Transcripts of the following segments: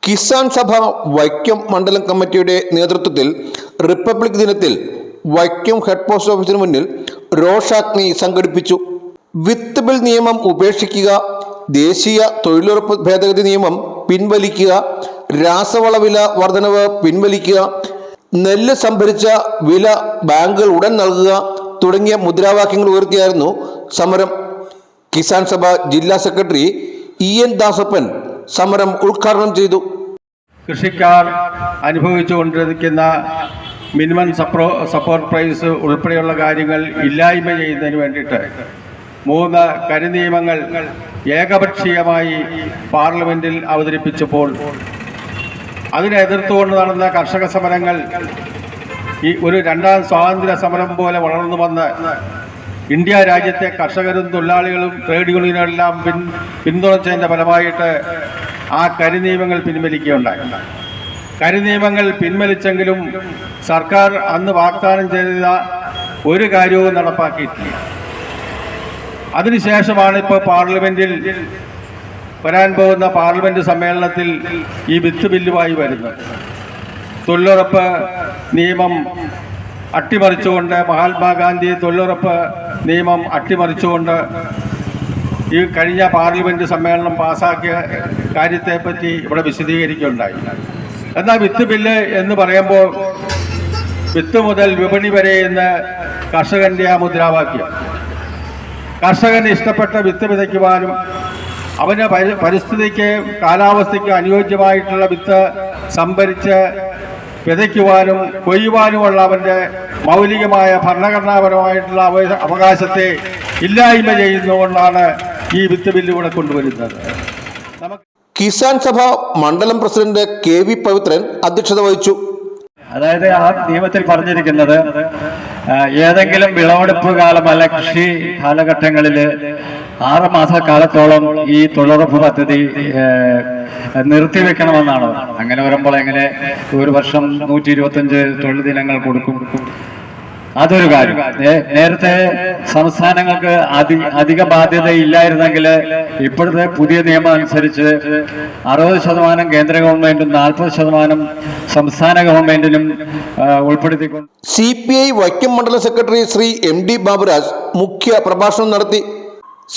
കിസാൻ സഭ വൈക്കം മണ്ഡലം കമ്മിറ്റിയുടെ നേതൃത്വത്തിൽ റിപ്പബ്ലിക് ദിനത്തിൽ വൈക്കം ഹെഡ് പോസ്റ്റ് ഓഫീസിന് മുന്നിൽ രോഷാഗ്നി സംഘടിപ്പിച്ചു. വിത്ത് ബിൽ നിയമം ഉപേക്ഷിക്കുക, ദേശീയ തൊഴിലുറപ്പ് ഭേദഗതി നിയമം പിൻവലിക്കുക, രാസവള വില വർധനവ് പിൻവലിക്കുക, നെല്ല് സംഭരിച്ച വില ബാങ്കുകൾ ഉടൻ നൽകുക തുടങ്ങിയ മുദ്രാവാക്യങ്ങൾ ഉയർത്തിയായിരുന്നു സമരം. കിസാൻ സഭ ജില്ലാ സെക്രട്ടറി EN ദാസപ്പൻ സമരം ഉദ്ഘാടനം ചെയ്തു. കൃഷിക്കാർ അനുഭവിച്ചുകൊണ്ടിരിക്കുന്ന മിനിമം സപ്പോർട്ട് പ്രൈസ് ഉൾപ്പെടെയുള്ള കാര്യങ്ങൾ ഇല്ലായ്മ ചെയ്യുന്നതിന് വേണ്ടിയിട്ട് 3 കരിനിയമങ്ങൾ ഏകപക്ഷീയമായി പാർലമെന്റിൽ അവതരിപ്പിച്ചപ്പോൾ അതിനെ എതിർത്തുകൊണ്ട് നടന്ന കർഷക സമരങ്ങൾ ഈ ഒരു 2ാം സ്വാതന്ത്ര്യ സമരം പോലെ വളർന്നു വന്ന് ഇന്ത്യ രാജ്യത്തെ കർഷകരും തൊഴിലാളികളും ട്രേഡ് യൂണിയനുകളെല്ലാം പിന്തുണച്ചതിൻ്റെ ഫലമായിട്ട് ആ കരിനിയമങ്ങൾ പിൻവലിക്കുകയുണ്ടായി. കരിനിയമങ്ങൾ പിൻവലിച്ചെങ്കിലും സർക്കാർ അന്ന് വാഗ്ദാനം ചെയ്ത ഒരു കാര്യവും നടപ്പാക്കിയിട്ടില്ല. അതിനുശേഷമാണ് ഇപ്പോൾ പാർലമെന്റിൽ വരാൻ പോകുന്ന പാർലമെന്റ് സമ്മേളനത്തിൽ ഈ വിത്ത് ബില്ലുമായി വരുന്നത്. തൊഴിലുറപ്പ് നിയമം അട്ടിമറിച്ചുകൊണ്ട്, മഹാത്മാഗാന്ധി തൊഴിലുറപ്പ് നിയമം അട്ടിമറിച്ചുകൊണ്ട് ഈ കഴിഞ്ഞ പാർലമെന്റ് സമ്മേളനം പാസ്സാക്കിയ കാര്യത്തെപ്പറ്റി ഇവിടെ വിശദീകരിക്കുകയുണ്ടായി. എന്നാൽ വിത്ത് ബില്ല് എന്ന് പറയുമ്പോൾ വിത്ത് മുതൽ വിപണി വരെ എന്ന് കർഷകന്റെ ആ മുദ്രാവാക്യം, കർഷകന് ഇഷ്ടപ്പെട്ട വിത്ത് വിതയ്ക്കുവാനും അവന് പരിസ്ഥിതിക്ക് കാലാവസ്ഥയ്ക്ക് അനുയോജ്യമായിട്ടുള്ള വിത്ത് സംഭരിച്ച് വിതയ്ക്കുവാനും കൊയ്യുവാനുമുള്ള അവൻ്റെ മൗലികമായ ഭരണഘടനാപരമായിട്ടുള്ള അവകാശത്തെ ഇല്ലായ്മ ചെയ്യുന്നതുകൊണ്ടാണ് ഈ വിത്ത് ബില്ല് ഇവിടെ കൊണ്ടുവരുന്നത്. കിസാൻ സഭ മണ്ഡലം പ്രസിഡന്റ് KV പവിത്രൻ അധ്യക്ഷത വഹിച്ചു. അതായത് ആ നിയമത്തിൽ പറഞ്ഞിരിക്കുന്നത് ഏതെങ്കിലും വിളവെടുപ്പ് കാലം അല്ല കൃഷി കാലഘട്ടങ്ങളിൽ 6 മാസക്കാലത്തോളം ഈ തൊഴിലുറപ്പ് പദ്ധതി നിർത്തിവെക്കണമെന്നാണ്. അങ്ങനെ വരുമ്പോൾ എങ്ങനെ ഒരു വർഷം 125 തൊഴിൽ ദിനങ്ങൾ കൊടുക്കും? അതൊരു കാര്യം. നേരത്തെ സംസ്ഥാനങ്ങൾക്ക് അധിക ബാധ്യത ഇല്ലായിരുന്നെങ്കിൽ ഇപ്പോഴത്തെ പുതിയ നിയമം അനുസരിച്ച് 60% കേന്ദ്ര ഗവൺമെന്റും 40% സംസ്ഥാന ഗവൺമെന്റിനും ഉൾപ്പെടുത്തിക്കൊണ്ട് CPI വൈക്കം മണ്ഡലം സെക്രട്ടറി ശ്രീ MD ബാബുരാജ് മുഖ്യ പ്രഭാഷണം നടത്തി.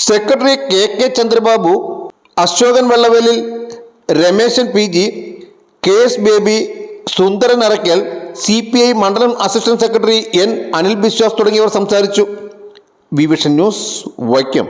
Secretary KK Chandrababu, Ashokan Vellavelil, Rameshan PG, KS Baby, Sundaran Arakkal, CPI മണ്ഡലം assistant secretary N Anil Biswas തുടങ്ങിയവർ സംസാരിച്ചു. Vision news Vaikom.